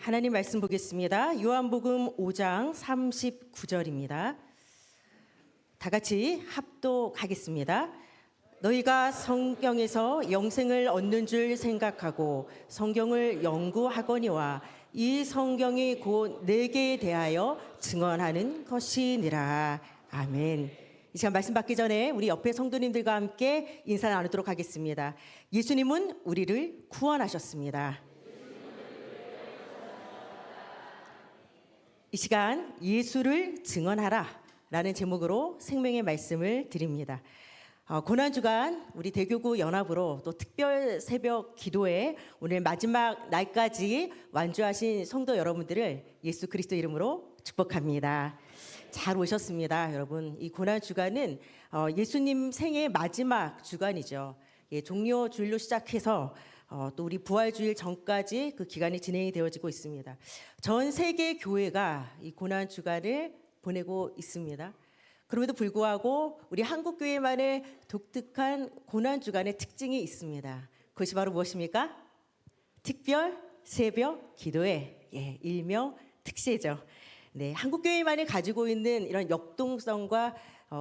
하나님 말씀 보겠습니다. 요한복음 5장 39절입니다. 다 같이 합독하겠습니다. 너희가 성경에서 영생을 얻는 줄 생각하고 성경을 연구하거니와 이 성경이 곧 내게 대하여 증언하는 것이니라. 아멘. 이 시간 말씀 받기 전에 우리 옆에 성도님들과 함께 인사 나누도록 하겠습니다. 예수님은 우리를 구원하셨습니다. 이 시간 예수를 증언하라 라는 제목으로 생명의 말씀을 드립니다. 고난주간 우리 대교구 연합으로 또 특별 새벽 기도에 오늘 마지막 날까지 완주하신 성도 여러분들을 예수 그리스도 이름으로 축복합니다. 잘 오셨습니다. 여러분, 이 고난주간은 예수님 생의 마지막 주간이죠. 종료 주일로 시작해서 또 우리 부활주일 전까지 그 기간이 진행이 되어지고 있습니다. 전 세계 교회가 이 고난 주간을 보내고 있습니다. 그럼에도 불구하고 우리 한국 교회만의 독특한 고난 주간의 특징이 있습니다. 그것이 바로 무엇입니까? 특별 새벽 기도회, 일명 특세죠. 네, 한국 교회만이 가지고 있는 이런 역동성과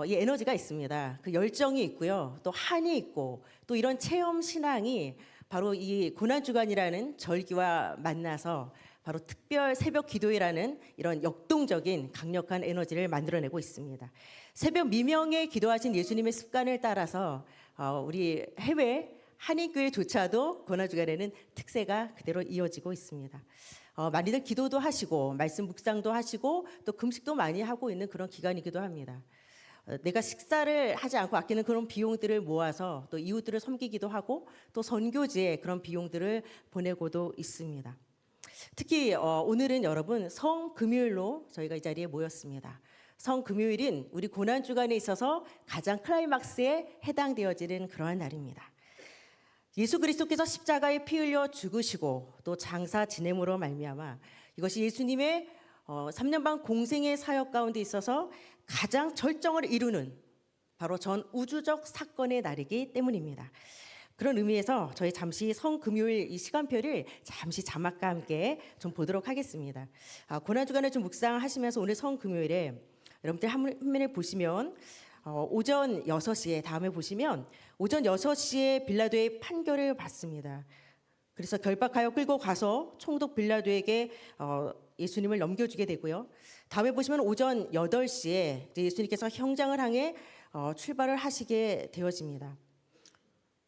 이 에너지가 있습니다. 그 열정이 있고요, 또 한이 있고, 또 이런 체험 신앙이 바로 이 고난주간이라는 절기와 만나서 바로 특별 새벽 기도회라는 이런 역동적인 강력한 에너지를 만들어내고 있습니다. 새벽 미명에 기도하신 예수님의 습관을 따라서 우리 해외 한인교회조차도 고난주간에는 특세가 그대로 이어지고 있습니다. 많이들 기도도 하시고 말씀 묵상도 하시고 또 금식도 많이 하고 있는 그런 기간이기도 합니다. 내가 식사를 하지 않고 아끼는 그런 비용들을 모아서 또 이웃들을 섬기기도 하고 또 선교지에 그런 비용들을 보내고도 있습니다. 특히 오늘은 여러분 성금요일로 저희가 이 자리에 모였습니다. 성금요일은 우리 고난주간에 있어서 가장 클라이막스에 해당되어지는 그러한 날입니다. 예수 그리스도께서 십자가에 피 흘려 죽으시고 또 장사 지냄으로 말미암아 이것이 예수님의 3년 반 공생의 사역 가운데 있어서 가장 절정을 이루는 바로 전 우주적 사건의 날이기 때문입니다. 그런 의미에서 저희 잠시 성금요일 이 시간표를 잠시 자막과 함께 좀 보도록 하겠습니다. 고난주간을 좀 묵상하시면서 오늘 성금요일에 여러분들 화면에 보시면 오전 6시에 다음에 보시면 오전 6시에 빌라도의 판결을 받습니다. 그래서 결박하여 끌고 가서 총독 빌라도에게 예수님을 넘겨주게 되고요. 다음에 보시면 오전 8시에 예수님께서 형장을 향해 출발을 하시게 되어집니다.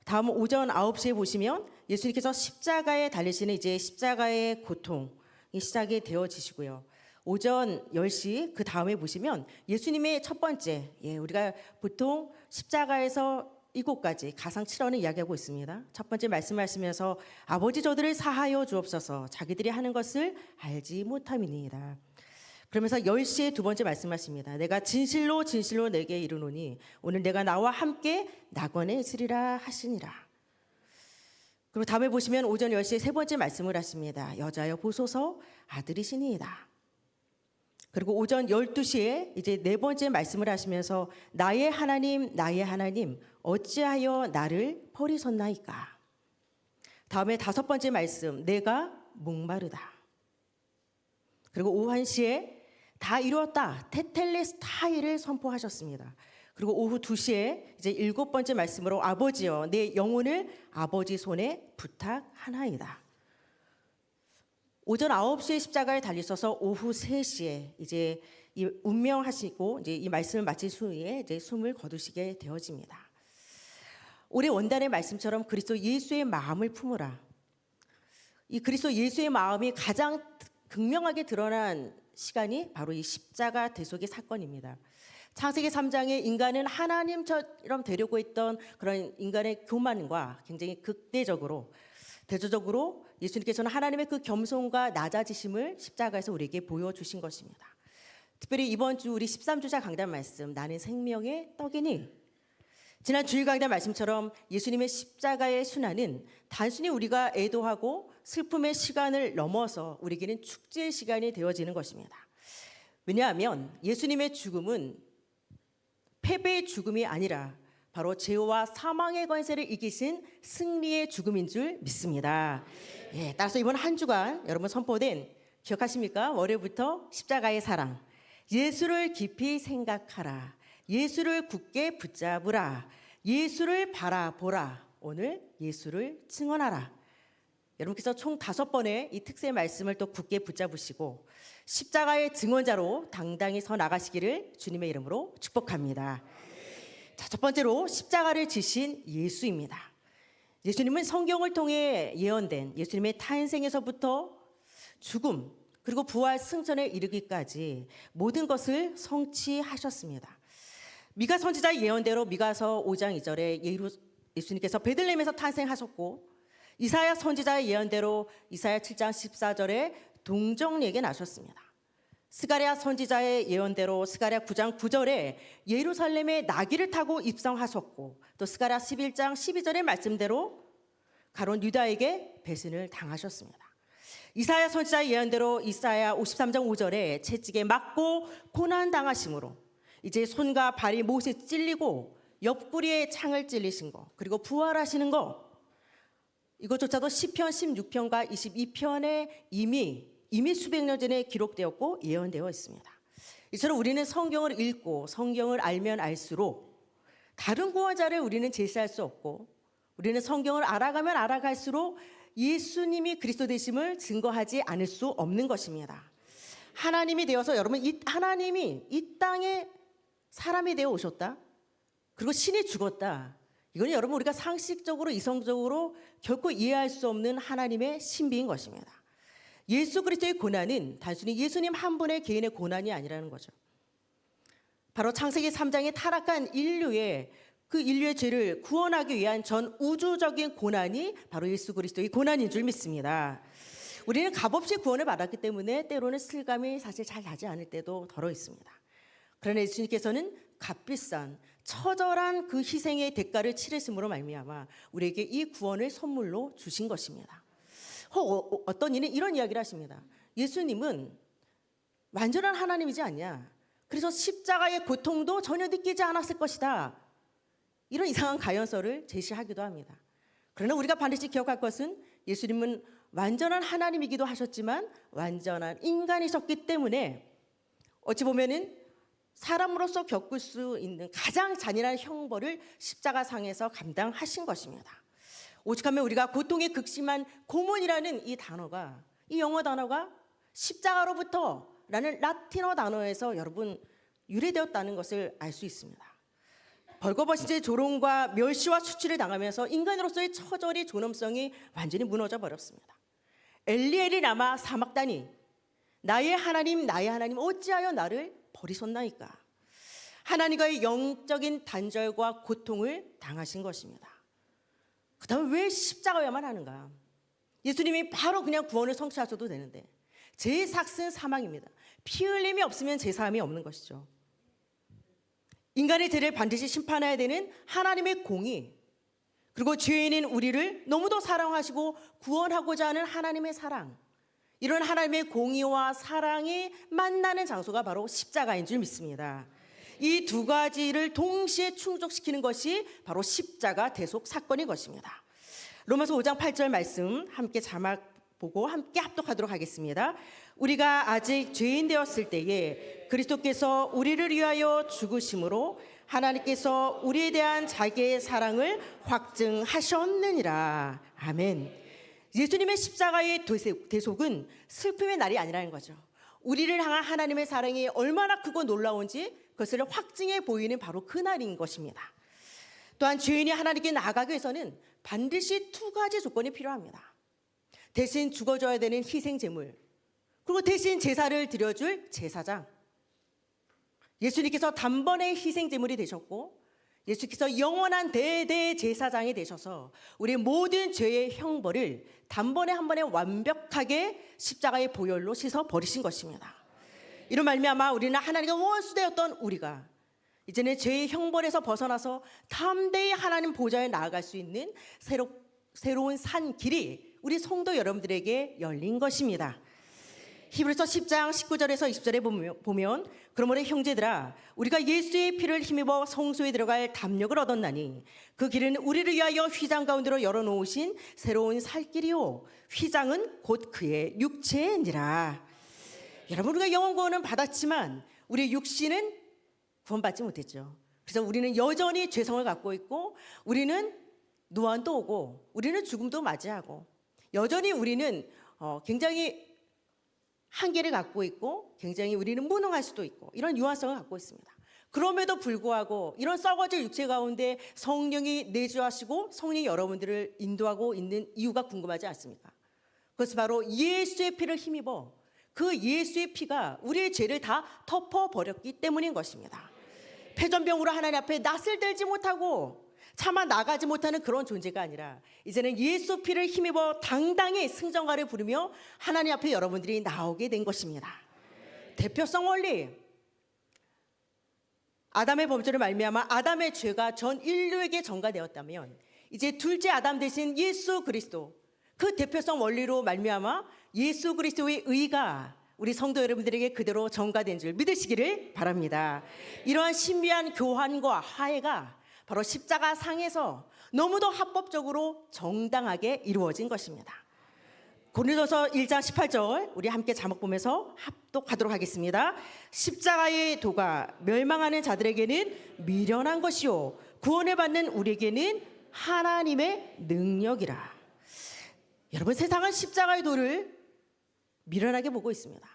다음 오전 9시에 보시면 예수님께서 십자가에 달리시는 이제 십자가의 고통이 시작이 되어지시고요. 오전 10시 그 다음에 보시면 예수님의 첫 번째, 우리가 보통 십자가에서 7가지 가상 7원을 이야기하고 있습니다. 첫 번째 말씀하시면서 아버지 저들을 사하여 주옵소서 자기들이 하는 것을 알지 못함이니이다. 그러면서 10시에 두 번째 말씀하십니다. 내가 진실로 진실로 내게 이르노니 오늘 내가 나와 함께 낙원에 있으리라 하시니라. 그리고 다음에 보시면 오전 10시에 세 번째 말씀을 하십니다. 여자여 보소서 아들이시니이다. 그리고 오전 12시에 이제 네 번째 말씀을 하시면서 나의 하나님 어찌하여 나를 버리셨나이까. 다음에 다섯 번째 말씀 내가 목마르다. 그리고 오후 1시에 다 이루었다 테텔레스타이를 선포하셨습니다. 그리고 오후 2시에 이제 일곱 번째 말씀으로 아버지여 내 영혼을 아버지 손에 부탁하나이다. 오전 9시에 십자가에 달리셔서 오후 3시에 이제 이 운명하시고 이제 이 말씀을 마친 후에 이제 숨을 거두시게 되어집니다. 올해 원단의 말씀처럼 그리스도 예수의 마음을 품으라. 이 그리스도 예수의 마음이 가장 극명하게 드러난 시간이 바로 이 십자가 대속의 사건입니다. 창세기 3장에 인간은 하나님처럼 되려고 했던 그런 인간의 교만과 굉장히 극대적으로 대조적으로 예수님께서는 하나님의 그 겸손과 낮아지심을 십자가에서 우리에게 보여주신 것입니다. 특별히 이번 주 우리 13주차 강단 말씀 나는 생명의 떡이니 지난 주일 강단 말씀처럼 예수님의 십자가의 순환은 단순히 우리가 애도하고 슬픔의 시간을 넘어서 우리에게는 축제의 시간이 되어지는 것입니다. 왜냐하면 예수님의 죽음은 패배의 죽음이 아니라 바로 죄와 사망의 권세를 이기신 승리의 죽음인 줄 믿습니다. 따라서 이번 한 주간 여러분 선포된 기억하십니까? 월요일부터 십자가의 사랑, 예수를 깊이 생각하라, 예수를 굳게 붙잡으라, 예수를 바라보라, 오늘 예수를 증언하라. 여러분께서 총 5번의 이 특세 말씀을 또 굳게 붙잡으시고 십자가의 증언자로 당당히 서 나가시기를 주님의 이름으로 축복합니다. 자, 첫 번째로 십자가를 지신 예수입니다. 예수님은 성경을 통해 예언된 예수님의 탄생에서부터 죽음 그리고 부활 승천에 이르기까지 모든 것을 성취하셨습니다. 미가 선지자의 예언대로 미가서 5장 2절에 예수님께서 베들레헴에서 탄생하셨고, 이사야 선지자의 예언대로 이사야 7장 14절에 동정에게 나셨습니다. 스가랴 선지자의 예언대로 스가랴 9장 9절에 예루살렘에 나귀를 타고 입성하셨고, 또 스가랴 11장 12절의 말씀대로 가론 유다에게 배신을 당하셨습니다. 이사야 선지자의 예언대로 이사야 53장 5절에 채찍에 맞고 고난 당하심으로 이제 손과 발이 못에 찔리고 옆구리에 창을 찔리신 거, 그리고 부활하시는 거, 이것조차도 시편 16편과 22편에 이미 수백 년 전에 기록되었고 예언되어 있습니다. 이처럼 우리는 성경을 읽고 성경을 알면 알수록 다른 구원자를 우리는 제시할 수 없고, 우리는 성경을 알아가면 알아갈수록 예수님이 그리스도 되심을 증거하지 않을 수 없는 것입니다. 하나님이 되어서 여러분, 하나님이 이 땅에 사람이 되어 오셨다, 그리고 신이 죽었다, 이건 여러분 우리가 상식적으로 이성적으로 결코 이해할 수 없는 하나님의 신비인 것입니다. 예수 그리스도의 고난은 단순히 예수님 한 분의 개인의 고난이 아니라는 거죠. 바로 창세기 3장의 타락한 인류의 죄를 구원하기 위한 전 우주적인 고난이 바로 예수 그리스도의 고난인 줄 믿습니다. 우리는 값없이 구원을 받았기 때문에 때로는 실감이 사실 잘 나지 않을 때도 덜어 있습니다. 그러나 예수님께서는 값비싼 처절한 그 희생의 대가를 치르심으로 말미암아 우리에게 이 구원을 선물로 주신 것입니다. 어떤 이는 이런 이야기를 하십니다. 예수님은 완전한 하나님이지 않냐, 그래서 십자가의 고통도 전혀 느끼지 않았을 것이다, 이런 이상한 가연설을 제시하기도 합니다. 그러나 우리가 반드시 기억할 것은 예수님은 완전한 하나님이기도 하셨지만 완전한 인간이셨기 때문에 어찌 보면은 사람으로서 겪을 수 있는 가장 잔인한 형벌을 십자가상에서 감당하신 것입니다. 오직하면 우리가 고통의 극심한 고문이라는 이 단어가, 이 영어 단어가 십자가로부터라는 라틴어 단어에서 여러분 유래되었다는 것을 알 수 있습니다. 벌거벗은 조롱과 멸시와 수치를 당하면서 인간으로서의 처절히 존엄성이 완전히 무너져 버렸습니다. 엘리 라마 사막다니, 나의 하나님 어찌하여 나를 버리셨나이까. 하나님과의 영적인 단절과 고통을 당하신 것입니다. 그 다음에 왜 십자가야만 하는가? 예수님이 바로 그냥 구원을 성취하셔도 되는데 제 삭은 사망입니다. 피 흘림이 없으면 제사함이 없는 것이죠. 인간의 죄를 반드시 심판해야 되는 하나님의 공의, 그리고 죄인인 우리를 너무도 사랑하시고 구원하고자 하는 하나님의 사랑, 이런 하나님의 공의와 사랑이 만나는 장소가 바로 십자가인 줄 믿습니다. 이 두 가지를 동시에 충족시키는 것이 바로 십자가 대속 사건인 것입니다. 로마서 5장 8절 말씀 함께 자막 보고 함께 합독하도록 하겠습니다. 우리가 아직 죄인 되었을 때에 그리스도께서 우리를 위하여 죽으심으로 하나님께서 우리에 대한 자기의 사랑을 확증하셨느니라. 아멘. 예수님의 십자가의 대속은 슬픔의 날이 아니라는 거죠. 우리를 향한 하나님의 사랑이 얼마나 크고 놀라운지 그것을 확증해 보이는 바로 그 날인 것입니다. 또한 죄인이 하나님께 나아가기 위해서는 반드시 두 가지 조건이 필요합니다. 대신 죽어줘야 되는 희생제물, 그리고 대신 제사를 드려줄 제사장. 예수님께서 단번에 희생제물이 되셨고 예수께서 영원한 대제사장이 되셔서 우리 모든 죄의 형벌을 단번에 한 번에 완벽하게 십자가의 보혈로 씻어 버리신 것입니다. 이로 말미암아 우리는 하나님과 원수되었던 우리가 이제는 죄의 형벌에서 벗어나서 담대히 하나님 보좌에 나아갈 수 있는 새로운 산 길이 우리 성도 여러분들에게 열린 것입니다. 히브리서 10장 19절에서 20절에 보면 그러므로 형제들아 우리가 예수의 피를 힘입어 성소에 들어갈 담력을 얻었나니 그 길은 우리를 위하여 휘장 가운데로 열어놓으신 새로운 살 길이요 휘장은 곧 그의 육체니라. 여러분, 우리가 영원 구원은 받았지만 우리 육신은 구원받지 못했죠. 그래서 우리는 여전히 죄성을 갖고 있고, 우리는 노안도 오고, 우리는 죽음도 맞이하고, 여전히 우리는 굉장히 한계를 갖고 있고, 굉장히 우리는 무능할 수도 있고, 이런 유한성을 갖고 있습니다. 그럼에도 불구하고 이런 썩어질 육체 가운데 성령이 내주하시고 성령이 여러분들을 인도하고 있는 이유가 궁금하지 않습니까? 그것은 바로 예수의 피를 힘입어 그 예수의 피가 우리의 죄를 다 덮어버렸기 때문인 것입니다. 패전병으로 하나님 앞에 낯을 들지 못하고 차마 나가지 못하는 그런 존재가 아니라 이제는 예수 피를 힘입어 당당히 승전가를 부르며 하나님 앞에 여러분들이 나오게 된 것입니다. 대표성 원리, 아담의 범죄를 말미암아 아담의 죄가 전 인류에게 전가되었다면 이제 둘째 아담 대신 예수 그리스도, 그 대표성 원리로 말미암아 예수 그리스도의 의가 우리 성도 여러분들에게 그대로 전가된 줄 믿으시기를 바랍니다. 이러한 신비한 교환과 화해가 바로 십자가 상에서 너무도 합법적으로 정당하게 이루어진 것입니다. 고린도서 1장 18절 우리 함께 자막 보면서 합독하도록 하겠습니다. 십자가의 도가 멸망하는 자들에게는 미련한 것이요 구원을 받는 우리에게는 하나님의 능력이라. 여러분, 세상은 십자가의 도를 미련하게 보고 있습니다.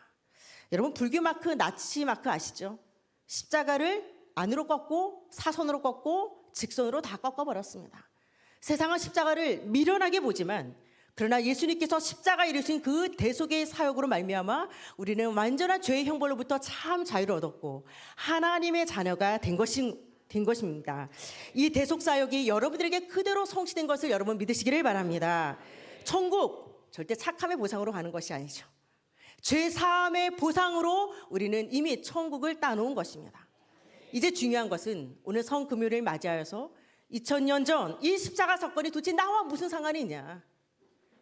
여러분, 불교 마크, 나치 마크 아시죠? 십자가를 안으로 꺾고 사선으로 꺾고 직선으로 다 꺾어버렸습니다. 세상은 십자가를 미련하게 보지만 그러나 예수님께서 십자가에 이르신 그 대속의 사역으로 말미암아 우리는 완전한 죄의 형벌로부터 참 자유를 얻었고 하나님의 자녀가 된 것입니다. 이 대속 사역이 여러분들에게 그대로 성취된 것을 여러분 믿으시기를 바랍니다. 천국 절대 착함의 보상으로 가는 것이 아니죠. 죄 사함의 보상으로 우리는 이미 천국을 따놓은 것입니다. 이제 중요한 것은 오늘 성금요일을 맞이하여서 2000년 전 이 십자가 사건이 도대체 나와 무슨 상관이 있냐,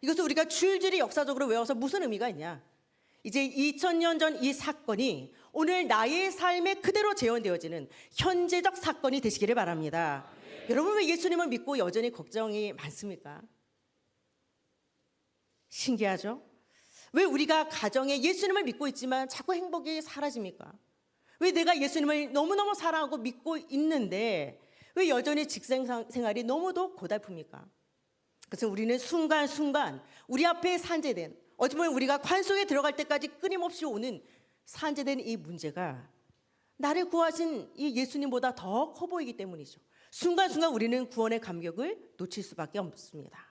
이것을 우리가 줄줄이 역사적으로 외워서 무슨 의미가 있냐, 이제 2000년 전 이 사건이 오늘 나의 삶에 그대로 재현되어지는 현재적 사건이 되시기를 바랍니다. 여러분, 왜 예수님을 믿고 여전히 걱정이 많습니까? 신기하죠? 왜 우리가 가정에 예수님을 믿고 있지만 자꾸 행복이 사라집니까? 왜 내가 예수님을 너무너무 사랑하고 믿고 있는데 왜 여전히 직장 생활이 너무도 고달픕니까? 그래서 우리는 순간순간 우리 앞에 산재된, 어찌 보면 우리가 관속에 들어갈 때까지 끊임없이 오는 산재된 이 문제가 나를 구하신 이 예수님보다 더 커 보이기 때문이죠. 순간순간 우리는 구원의 감격을 놓칠 수밖에 없습니다.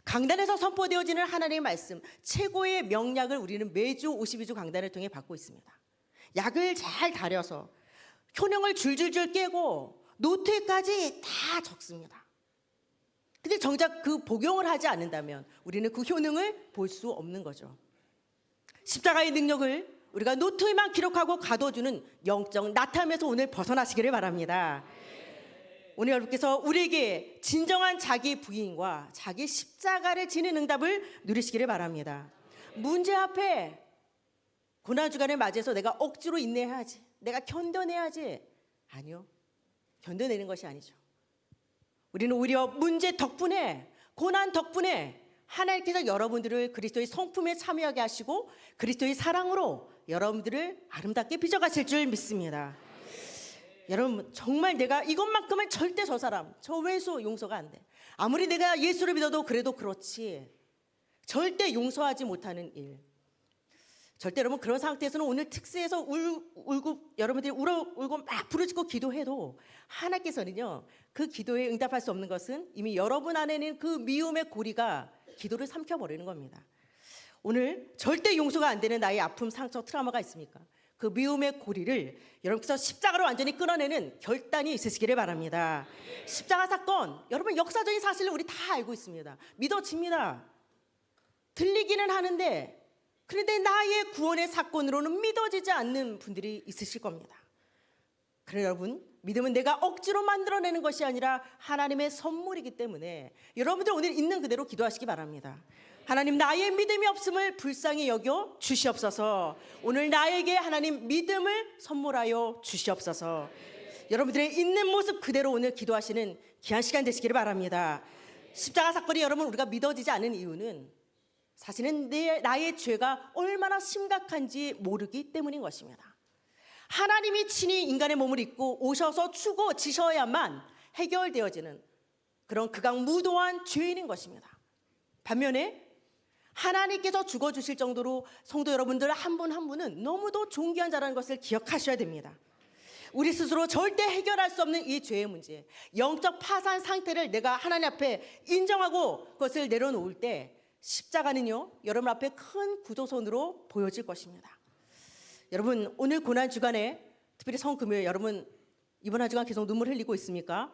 강단에서 선포되어지는 하나님의 말씀, 최고의 명약을 우리는 매주 52주 강단을 통해 받고 있습니다. 약을 잘 다려서 효능을 줄줄줄 깨고 노트에까지 다 적습니다. 근데 정작 그 복용을 하지 않는다면 우리는 그 효능을 볼 수 없는 거죠. 십자가의 능력을 우리가 노트에만 기록하고 가둬주는 영적 나탐에서 오늘 벗어나시기를 바랍니다. 오늘 여러분께서 우리에게 진정한 자기 부인과 자기 십자가를 지는 응답을 누리시기를 바랍니다. 문제 앞에 고난주간을 맞이해서 내가 억지로 인내해야지, 내가 견뎌내야지, 아니요, 견뎌내는 것이 아니죠. 우리는 오히려 문제 덕분에, 고난 덕분에 하나님께서 여러분들을 그리스도의 성품에 참여하게 하시고 그리스도의 사랑으로 여러분들을 아름답게 빚어가실 줄 믿습니다. 여러분, 정말 내가 이것만큼은 절대 저 사람, 저 왼수 용서가 안 돼. 아무리 내가 예수를 믿어도 그래도 그렇지, 절대 용서하지 못하는 일. 절대 여러분, 그런 상태에서는 오늘 특세에서 울고 여러분들이 울고 막 부르짖고 기도해도 하나님께서는요, 그 기도에 응답할 수 없는 것은 이미 여러분 안에는 그 미움의 고리가 기도를 삼켜버리는 겁니다. 오늘 절대 용서가 안 되는 나의 아픔, 상처, 트라우마가 있습니까? 그 미움의 고리를 여러분께서 십자가로 완전히 끊어내는 결단이 있으시기를 바랍니다. 십자가 사건, 여러분 역사적인 사실을 우리 다 알고 있습니다. 믿어집니다. 들리기는 하는데 그런데 나의 구원의 사건으로는 믿어지지 않는 분들이 있으실 겁니다. 그래 여러분, 믿음은 내가 억지로 만들어내는 것이 아니라 하나님의 선물이기 때문에 여러분들 오늘 있는 그대로 기도하시기 바랍니다. 하나님, 나의 믿음이 없음을 불쌍히 여겨 주시옵소서. 오늘 나에게 하나님 믿음을 선물하여 주시옵소서. 여러분들의 있는 모습 그대로 오늘 기도하시는 귀한 시간 되시기를 바랍니다. 십자가 사건이 여러분 우리가 믿어지지 않는 이유는 사실은 나의 죄가 얼마나 심각한지 모르기 때문인 것입니다. 하나님이 친히 인간의 몸을 입고 오셔서 죽어지셔야만 해결되어지는 그런 극악무도한 죄인인 것입니다. 반면에 하나님께서 죽어주실 정도로 성도 여러분들 한 분 한 분은 너무도 존귀한 자라는 것을 기억하셔야 됩니다. 우리 스스로 절대 해결할 수 없는 이 죄의 문제, 영적 파산 상태를 내가 하나님 앞에 인정하고 그것을 내려놓을 때 십자가는요, 여러분 앞에 큰 구조선으로 보여질 것입니다. 여러분, 오늘 고난주간에 특별히 성금요일, 여러분 이번 한 주간 계속 눈물 흘리고 있습니까?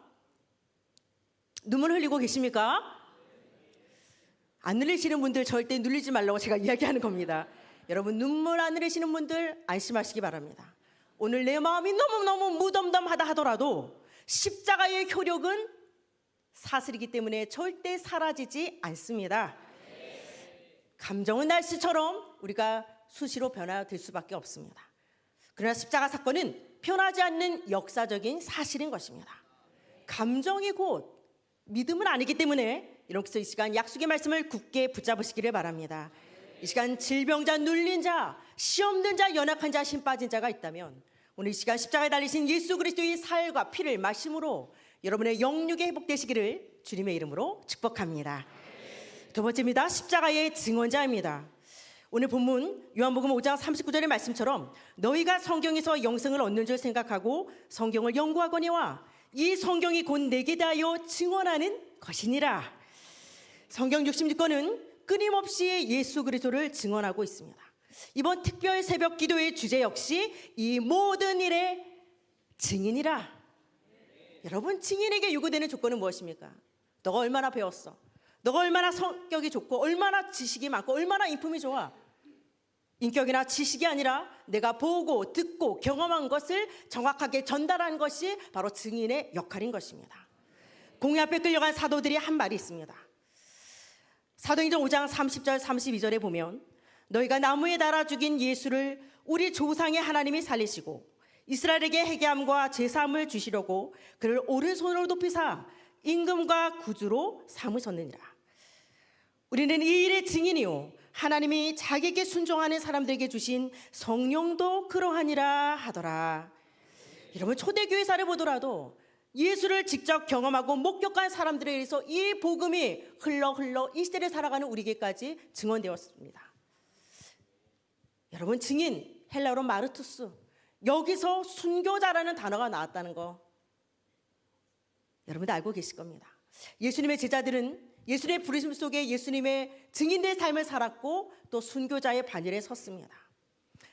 눈물 흘리고 계십니까? 안 흘리시는 분들 절대 눌리지 말라고 제가 이야기하는 겁니다. 여러분, 눈물 안 흘리시는 분들 안심하시기 바랍니다. 오늘 내 마음이 너무너무 무덤덤하다 하더라도 십자가의 효력은 사슬이기 때문에 절대 사라지지 않습니다. 감정은 날씨처럼 우리가 수시로 변화될 수밖에 없습니다. 그러나 십자가 사건은 변하지 않는 역사적인 사실인 것입니다. 감정이 곧 믿음은 아니기 때문에 이렇게 이 시간 약속의 말씀을 굳게 붙잡으시기를 바랍니다. 이 시간 질병자, 눌린 자, 시험 든 자, 연약한 자, 힘 빠진 자가 있다면 오늘 이 시간 십자가에 달리신 예수 그리스도의 살과 피를 마심으로 여러분의 영육이 회복되시기를 주님의 이름으로 축복합니다. 두 번째입니다. 십자가의 증언자입니다. 오늘 본문 요한복음 5장 39절의 말씀처럼 너희가 성경에서 영생을 얻는 줄 생각하고 성경을 연구하거니와 이 성경이 곧 내게 대하여 증언하는 것이니라. 성경 66권은 끊임없이 예수 그리스도를 증언하고 있습니다. 이번 특별 새벽 기도의 주제 역시 이 모든 일의 증인이라. 여러분, 증인에게 요구되는 조건은 무엇입니까? 너가 얼마나 배웠어? 너가 얼마나 성격이 좋고 얼마나 지식이 많고 얼마나 인품이 좋아? 인격이나 지식이 아니라 내가 보고 듣고 경험한 것을 정확하게 전달하는 것이 바로 증인의 역할인 것입니다. 공의 앞에 끌려간 사도들이 한 말이 있습니다. 사도행전 5장 30절 32절에 보면 너희가 나무에 달아 죽인 예수를 우리 조상의 하나님이 살리시고 이스라엘에게 회개함과 제사함을 주시려고 그를 오른손으로 높이사 임금과 구주로 삼으셨느니라. 우리는 이 일의 증인이요 하나님이 자기에게 순종하는 사람들에게 주신 성령도 그러하니라 하더라. 여러분, 초대교회사를 보더라도 예수를 직접 경험하고 목격한 사람들에 의해서 이 복음이 흘러 이 시대를 살아가는 우리에게까지 증언되었습니다. 여러분, 증인, 헬라어로 마르투스, 여기서 순교자라는 단어가 나왔다는 거 여러분도 알고 계실 겁니다. 예수님의 제자들은 예수님의 부르심 속에 예수님의 증인된 삶을 살았고 또 순교자의 반열에 섰습니다.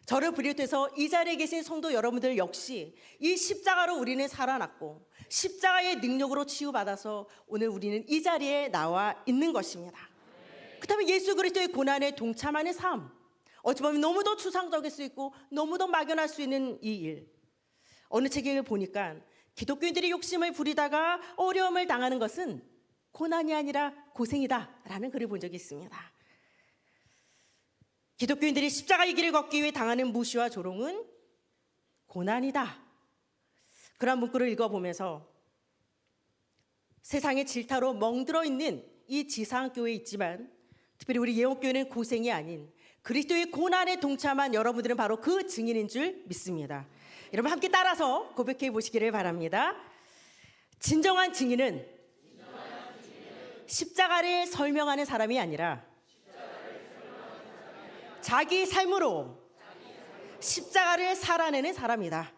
저를 비롯해서 이 자리에 계신 성도 여러분들 역시 이 십자가로 우리는 살아났고 십자가의 능력으로 치유받아서 오늘 우리는 이 자리에 나와 있는 것입니다. 그렇다면 예수 그리스도의 고난에 동참하는 삶, 어찌 보면 너무도 추상적일 수 있고 너무도 막연할 수 있는 이 일, 어느 책을 보니까 기독교인들이 욕심을 부리다가 어려움을 당하는 것은 고난이 아니라 고생이다 라는 글을 본 적이 있습니다. 기독교인들이 십자가의 길을 걷기 위해 당하는 무시와 조롱은 고난이다. 그런 문구를 읽어보면서 세상의 질타로 멍들어 있는 이 지상교회에 있지만 특별히 우리 예옥교회는 고생이 아닌 그리스도의 고난에 동참한 여러분들은 바로 그 증인인 줄 믿습니다. 여러분 함께 따라서 고백해 보시기를 바랍니다. 진정한 증인은 십자가를 설명하는 사람이 아니라 자기 삶으로 십자가를 살아내는 사람이다.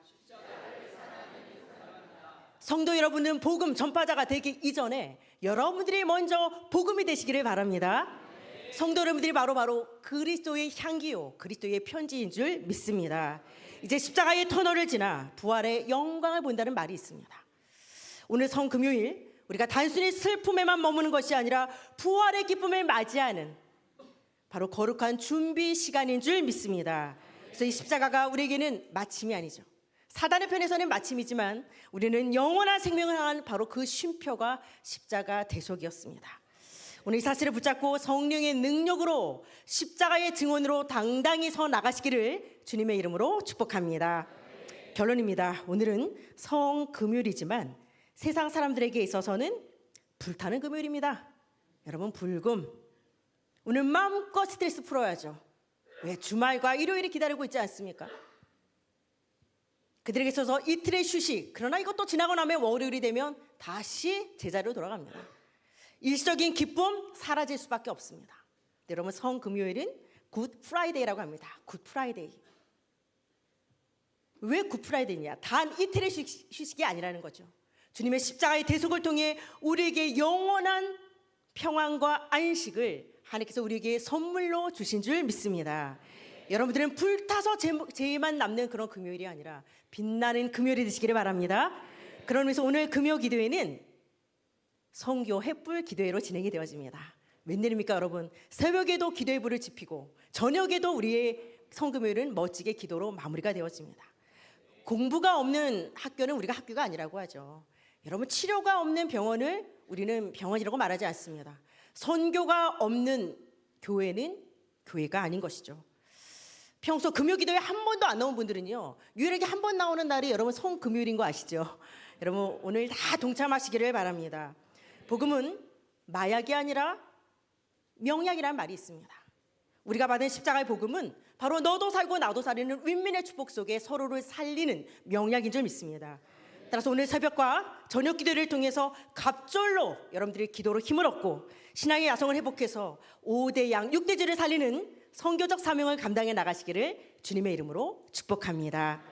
성도 여러분은 복음 전파자가 되기 이전에 여러분들이 먼저 복음이 되시기를 바랍니다. 성도 여러분들이 바로 그리스도의 향기요 그리스도의 편지인 줄 믿습니다. 이제 십자가의 터널을 지나 부활의 영광을 본다는 말이 있습니다. 오늘 성금요일 우리가 단순히 슬픔에만 머무는 것이 아니라 부활의 기쁨을 맞이하는 바로 거룩한 준비 시간인 줄 믿습니다. 그래서 이 십자가가 우리에게는 마침이 아니죠. 사단의 편에서는 마침이지만 우리는 영원한 생명을 향한 바로 그 쉼표가 십자가 대속이었습니다. 오늘 이 사실을 붙잡고 성령의 능력으로 십자가의 증언으로 당당히 서 나가시기를 주님의 이름으로 축복합니다. 결론입니다. 오늘은 성금요일이지만 세상 사람들에게 있어서는 불타는 금요일입니다. 여러분, 불금, 오늘 마음껏 스트레스 풀어야죠. 왜? 주말과 일요일이 기다리고 있지 않습니까? 그들에게 있어서 이틀의 휴식. 그러나 이것도 지나고 나면 월요일이 되면 다시 제자리로 돌아갑니다. 일시적인 기쁨 사라질 수밖에 없습니다. 여러분, 성금요일은 굿 프라이데이라고 합니다. 굿 프라이데이. 왜 굿 프라이데이냐? 단 이틀의 휴식이 아니라는 거죠. 주님의 십자가의 대속을 통해 우리에게 영원한 평안과 안식을 하나님께서 우리에게 선물로 주신 줄 믿습니다. 여러분들은 불타서 죄만 남는 그런 금요일이 아니라 빛나는 금요일이 되시기를 바랍니다. 그러면서 오늘 금요 기도회는 성교 횃불 기도회로 진행이 되어집니다. 웬일입니까 여러분? 새벽에도 기도의 불을 지피고 저녁에도 우리의 성금요일은 멋지게 기도로 마무리가 되어집니다. 공부가 없는 학교는 우리가 학교가 아니라고 하죠. 여러분, 치료가 없는 병원을 우리는 병원이라고 말하지 않습니다. 선교가 없는 교회는 교회가 아닌 것이죠. 평소 금요기도에 한 번도 안 나온 분들은요, 유일하게 한 번 나오는 날이 여러분 성금요일인 거 아시죠? 여러분, 오늘 다 동참하시기를 바랍니다. 복음은 마약이 아니라 명약이라는 말이 있습니다. 우리가 받은 십자가의 복음은 바로 너도 살고 나도 살리는 윈윈의 축복 속에 서로를 살리는 명약인 줄 믿습니다. 따라서 오늘 새벽과 저녁 기도를 통해서 갑절로 여러분들이 기도로 힘을 얻고 신앙의 야성을 회복해서 5대 양 6대주를 살리는 선교적 사명을 감당해 나가시기를 주님의 이름으로 축복합니다.